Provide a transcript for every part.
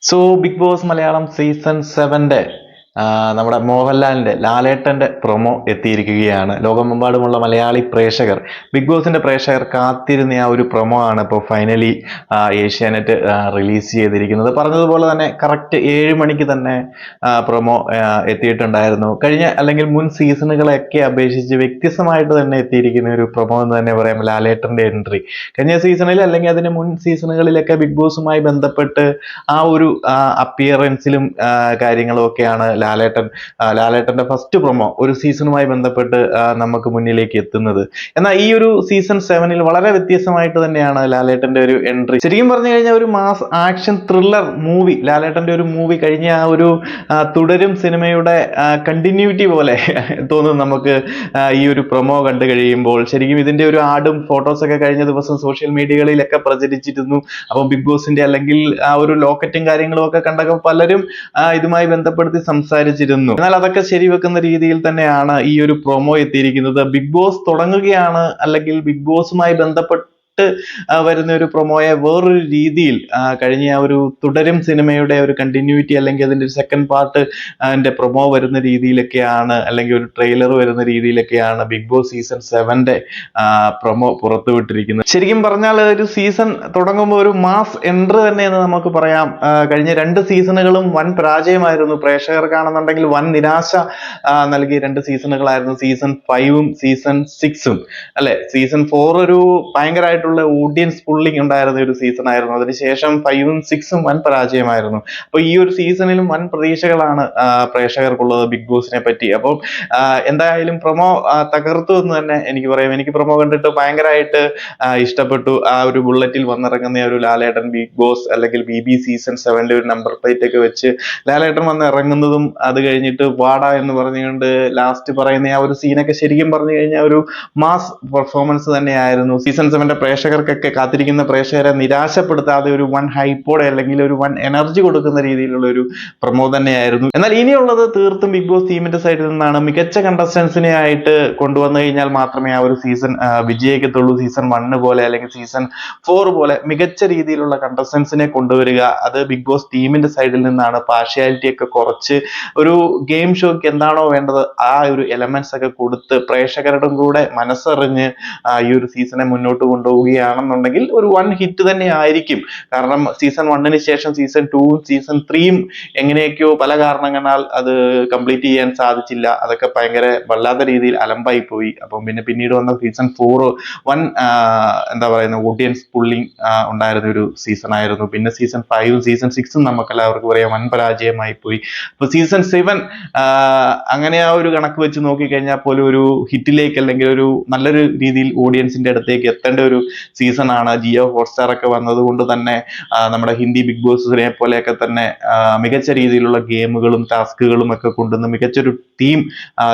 So Bigg Boss Malayalam season 7 നമ്മുടെ മോഹൻലാലിന്റെ ലാലേട്ടന്റെ പ്രൊമോ എത്തിയിരിക്കുകയാണ്. ലോകമെമ്പാടുമുള്ള മലയാളി പ്രേക്ഷകർ, ബിഗ് ബോസിന്റെ പ്രേക്ഷകർ കാത്തിരുന്ന ആ ഒരു പ്രൊമോ ആണ് ഇപ്പോൾ ഫൈനലി ഏഷ്യാനെറ്റ് റിലീസ് ചെയ്തിരിക്കുന്നത്. പറഞ്ഞതുപോലെ തന്നെ കറക്റ്റ് 7 മണിക്ക് തന്നെ പ്രൊമോ എത്തിയിട്ടുണ്ടായിരുന്നു. കഴിഞ്ഞ അല്ലെങ്കിൽ മുൻ സീസണുകളെയൊക്കെ അപേക്ഷിച്ച് വ്യത്യസ്തമായിട്ട് തന്നെ എത്തിയിരിക്കുന്ന ഒരു പ്രൊമോ എന്ന് തന്നെ പറയാം. ലാലേട്ടന്റെ എൻട്രി കഴിഞ്ഞ സീസണിൽ അല്ലെങ്കിൽ അതിന് മുൻ സീസണുകളിലൊക്കെ ബിഗ് ബോസുമായി ബന്ധപ്പെട്ട് ആ ഒരു അപ്പിയറൻസിലും കാര്യങ്ങളും ഒക്കെയാണ് ലാലേട്ടന്റെ ഫസ്റ്റ് പ്രൊമോ ഒരു സീസണുമായി ബന്ധപ്പെട്ട് നമുക്ക് മുന്നിലേക്ക് എത്തുന്നത്. എന്നാൽ ഈ ഒരു സീസൺ 7 വളരെ വ്യത്യസ്തമായിട്ട് തന്നെയാണ് ലാലേട്ടന്റെ ഒരു എൻട്രി. ശരിക്കും പറഞ്ഞു കഴിഞ്ഞാൽ ഒരു മാസ് ആക്ഷൻ ത്രില്ലർ മൂവി, ലാലേട്ടന്റെ ഒരു മൂവി കഴിഞ്ഞ ആ ഒരു തുടരും സിനിമയുടെ കണ്ടിന്യൂറ്റി പോലെ തോന്നുന്നു നമുക്ക് ഈ ഒരു പ്രൊമോ കണ്ടു കഴിയുമ്പോൾ. ശരിക്കും ഇതിന്റെ ഒരു ആഡും ഫോട്ടോസൊക്കെ കഴിഞ്ഞ ദിവസം സോഷ്യൽ മീഡിയകളിലൊക്കെ പ്രചരിച്ചിരുന്നു. അപ്പം ബിഗ് ബോസിന്റെ അല്ലെങ്കിൽ ആ ഒരു ലോക്കറ്റും കാര്യങ്ങളും ഒക്കെ കണ്ടപ്പോൾ പലരും ഇതുമായി ബന്ധപ്പെടുത്തി സംസാരിച്ചിരുന്നു. എന്നാൽ അതൊക്കെ ശരിവെക്കുന്ന രീതിയിൽ തന്നെയാണ് ഈ ഒരു പ്രൊമോ എത്തിയിരിക്കുന്നത്. ബിഗ് ബോസ് തുടങ്ങുകയാണ് അല്ലെങ്കിൽ ബിഗ് ബോസുമായി ബന്ധപ്പെട്ട് വരുന്ന ഒരു പ്രൊമോയെ വേറൊരു രീതിയിൽ കഴിഞ്ഞ ആ ഒരു തുടരും സിനിമയുടെ ഒരു കണ്ടിന്യൂറ്റി അല്ലെങ്കിൽ അതിന്റെ ഒരു സെക്കൻഡ് പാർട്ട് അതിന്റെ പ്രൊമോ വരുന്ന രീതിയിലൊക്കെയാണ്, അല്ലെങ്കിൽ ഒരു ട്രെയിലർ വരുന്ന രീതിയിലൊക്കെയാണ് ബിഗ് ബോസ് സീസൺ 7 പ്രൊമോ പുറത്തുവിട്ടിരിക്കുന്നത്. ശരിക്കും പറഞ്ഞാൽ ഒരു സീസൺ തുടങ്ങുമ്പോൾ ഒരു മാസ് എൻട്രി തന്നെ എന്ന് നമുക്ക് പറയാം. കഴിഞ്ഞ 2 സീസണുകളും വൻ പരാജയമായിരുന്നു. പ്രേക്ഷകർക്കാണെന്നുണ്ടെങ്കിൽ വൻ നിരാശ നൽകിയ 2 സീസണുകളായിരുന്നു സീസൺ 5ഉം സീസൺ 6ഉം അല്ലെ. സീസൺ 4 ഒരു ഭയങ്കരമായിട്ട് ഓഡിയൻസ് പുള്ളിങ് ഉണ്ടായിരുന്ന ഒരു സീസൺ ആയിരുന്നു. അതിനുശേഷം 5ഉം 6ഉം വൻ പരാജയമായിരുന്നു. അപ്പൊ ഈ ഒരു സീസണിലും വൻ പ്രതീക്ഷകളാണ് പ്രേക്ഷകർക്കുള്ളത് ബിഗ് ബോസിനെ പറ്റി. അപ്പോൾ എന്തായാലും പ്രൊമോ തകർത്തു എന്ന് തന്നെ എനിക്ക് പറയാം. എനിക്ക് പ്രൊമോ കണ്ടിട്ട് ഭയങ്കരമായിട്ട് ഇഷ്ടപ്പെട്ടു. ആ ഒരു ബുള്ളറ്റിൽ വന്നിറങ്ങുന്ന ഒരു ലാലേട്ടൻ ബിഗ് ബോസ് അല്ലെങ്കിൽ BB സീസൺ 7 ഒരു നമ്പർ പ്ലേറ്റ് ഒക്കെ വെച്ച് ലാലേട്ടൻ വന്ന് ഇറങ്ങുന്നതും അത് കഴിഞ്ഞിട്ട് വാടാ എന്ന് പറഞ്ഞുകൊണ്ട് ലാസ്റ്റ് പറയുന്ന ആ ഒരു സീനൊക്കെ ശരിക്കും പറഞ്ഞു കഴിഞ്ഞാൽ ഒരു മാസ് പെർഫോമൻസ് തന്നെയായിരുന്നു. സീസൺ 7 പ്രേക്ഷകർക്കൊക്കെ, കാത്തിരിക്കുന്ന പ്രേക്ഷകരെ നിരാശപ്പെടുത്താതെ ഒരു വൺ ഹൈപ്പോടെ അല്ലെങ്കിൽ ഒരു വൺ എനർജി കൊടുക്കുന്ന രീതിയിലുള്ള ഒരു പ്രൊമോ തന്നെയായിരുന്നു. എന്നാൽ ഇനിയുള്ളത് തീർത്തും ബിഗ് ബോസ് ടീമിന്റെ സൈഡിൽ നിന്നാണ് മികച്ച കണ്ടസ്റ്റൻസിനെ ആയിട്ട് കൊണ്ടുവന്നു കഴിഞ്ഞാൽ മാത്രമേ ആ ഒരു സീസൺ വിജയിക്കത്തുള്ളൂ. സീസൺ 1 പോലെ അല്ലെങ്കിൽ സീസൺ 4 പോലെ മികച്ച രീതിയിലുള്ള കണ്ടസ്റ്റൻസിനെ കൊണ്ടുവരിക, അത് ബിഗ് ബോസ് ടീമിന്റെ സൈഡിൽ നിന്നാണ്. പാർഷ്യാലിറ്റി ഒക്കെ കുറച്ച് ഒരു ഗെയിം ഷോയ്ക്ക് എന്താണോ വേണ്ടത് ആ ഒരു എലമെന്റ്സ് ഒക്കെ കൊടുത്ത് പ്രേക്ഷകരുടെ കൂടെ മനസ്സറിഞ്ഞ് ഈ ഒരു സീസണെ മുന്നോട്ട് കൊണ്ടുപോവുകയാണെന്നുണ്ടെങ്കിൽ ഒരു വൺ ഹിറ്റ് തന്നെ ആയിരിക്കും. കാരണം സീസൺ 1 ശേഷം സീസൺ 2ഉം സീസൺ 3ഉം എങ്ങനെയൊക്കെയോ പല കാരണങ്ങളാൽ അത് കംപ്ലീറ്റ് ചെയ്യാൻ സാധിച്ചില്ല. അതൊക്കെ ഭയങ്കര വല്ലാത്ത രീതിയിൽ അലമ്പായി പോയി. അപ്പം പിന്നീട് വന്ന സീസൺ 4 വൺ എന്താ പറയുന്ന ഓഡിയൻസ് പുള്ളിങ് ഉണ്ടായിരുന്ന ഒരു സീസൺ ആയിരുന്നു. പിന്നെ സീസൺ 5ഉം സീസൺ 6ഉം നമുക്ക് എല്ലാവർക്കും പറയാം വൻ പരാജയമായി പോയി. അപ്പൊ സീസൺ 7 അങ്ങനെ ആ ഒരു കണക്ക് വെച്ച് നോക്കിക്കഴിഞ്ഞാൽ പോലും ഒരു ഹിറ്റിലേക്ക് അല്ലെങ്കിൽ ഒരു നല്ലൊരു രീതിയിൽ ഓഡിയൻസിന്റെ അടുത്തേക്ക് എത്തേണ്ട ഒരു സീസൺ ആണ്. ജിയോ ഹോട്ട്സ്റ്റാർ ഒക്കെ വന്നതുകൊണ്ട് തന്നെ നമ്മുടെ ഹിന്ദി ബിഗ് ബോസിനെ പോലെയൊക്കെ തന്നെ മികച്ച രീതിയിലുള്ള ഗെയിമുകളും ടാസ്കുകളും ഒക്കെ കൊണ്ടുവന്ന് മികച്ചൊരു ടീം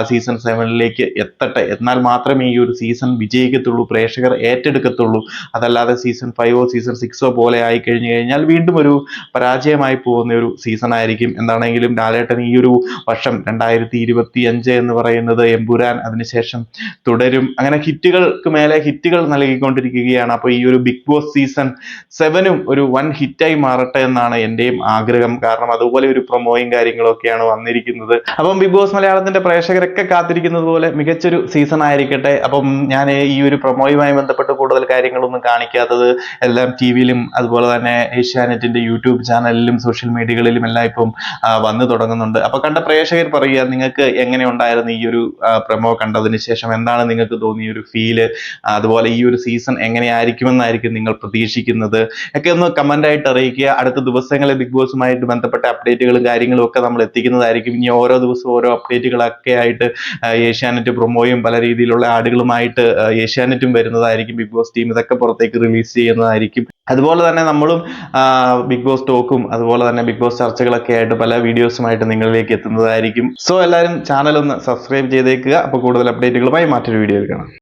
സീസൺ 7 എത്തട്ടെ. എന്നാൽ മാത്രമേ ഈ ഒരു സീസൺ വിജയിക്കത്തുള്ളൂ, പ്രേക്ഷകർ ഏറ്റെടുക്കത്തുള്ളൂ. അതല്ലാതെ സീസൺ 5ഓ സീസൺ 6ഓ പോലെ ആയി കഴിഞ്ഞു കഴിഞ്ഞാൽ വീണ്ടും ഒരു പരാജയമായി പോകുന്ന ഒരു സീസൺ ആയിരിക്കും. എന്താണെങ്കിലും ലാലേട്ടൻ ഈ ഒരു വർഷം 2025 എന്ന് പറയുന്നത് എമ്പുരാൻ, അതിനുശേഷം തുടരും, അങ്ങനെ ഹിറ്റുകൾക്ക് മേലെ ഹിറ്റുകൾ നൽകിക്കൊണ്ടിരിക്കുകയാണ്. അപ്പൊ ഈ ഒരു ബിഗ് ബോസ് സീസൺ 7ഉം ഒരു വൺ ഹിറ്റായി മാറട്ടെ എന്നാണ് എന്റെയും ആഗ്രഹം. കാരണം അതുപോലെ ഒരു പ്രൊമോയും കാര്യങ്ങളും ഒക്കെയാണ് വന്നിരിക്കുന്നത്. അപ്പം ബിഗ് ബോസ് മലയാളത്തിന്റെ പ്രേക്ഷകരൊക്കെ കാത്തിരിക്കുന്നത് പോലെ മികച്ചൊരു സീസൺ ആയിരിക്കട്ടെ. അപ്പം ഞാൻ ഈ ഒരു പ്രൊമോയുമായി ബന്ധപ്പെട്ട് കൂടുതൽ കാര്യങ്ങളൊന്നും കാണിക്കാത്തത് എല്ലാം TV-യിലും അതുപോലെ തന്നെ ഏഷ്യാനെറ്റിന്റെ യൂട്യൂബ് ചാനലിലും സോഷ്യൽ മീഡിയകളിലും എല്ലാം ഇപ്പം വന്നു തുടങ്ങുന്നുണ്ട്. അപ്പൊ കണ്ട പ്രേക്ഷകർ പറയുക, നിങ്ങൾക്ക് എങ്ങനെ ഉണ്ടായിരുന്നു ഈ ഒരു പ്രൊമോ കണ്ടതിന് ശേഷം? എന്താണ് നിങ്ങൾക്ക് തോന്നിയ ഒരു ഫീല്? അതുപോലെ ഈ ഒരു സീസൺ എങ്ങനെയായിരിക്കുമെന്നായിരിക്കും നിങ്ങൾ പ്രതീക്ഷിക്കുന്നത് ഒക്കെ ഒന്ന് കമന്റ് ആയിട്ട് അറിയിക്കുക. അടുത്ത ദിവസങ്ങളിൽ ബിഗ് ബോസുമായിട്ട് ബന്ധപ്പെട്ട അപ്ഡേറ്റുകളും കാര്യങ്ങളും ഒക്കെ നമ്മൾ എത്തിക്കുന്നതായിരിക്കും. ഇനി ഓരോ ദിവസവും ഓരോ അപ്ഡേറ്റുകളൊക്കെ ആയിട്ട് ഏഷ്യാനെറ്റ് പ്രൊമോയും പല രീതിയിലുള്ള ആഡുകളുമായിട്ട് ഏഷ്യാനെറ്റും വരുന്നതായിരിക്കും. ബിഗ് ബോസ് ടീം ഇതൊക്കെ പുറത്തേക്ക് റിലീസ് ചെയ്യുന്നതായിരിക്കും. അതുപോലെ തന്നെ നമ്മളും ബിഗ് ബോസ് ടോക്കും അതുപോലെ തന്നെ ബിഗ് ബോസ് ചർച്ചകളൊക്കെ ആയിട്ട് പല വീഡിയോസുമായിട്ട് നിങ്ങളിലേക്ക് എത്തുന്നതായിരിക്കും. സോ എല്ലാവരും ചാനൽ ഒന്ന് സബ്സ്ക്രൈബ് ചെയ്തേക്കുക. അപ്പോൾ കൂടുതൽ അപ്ഡേറ്റുകളുമായി മറ്റൊരു വീഡിയോയിൽ കാണാം.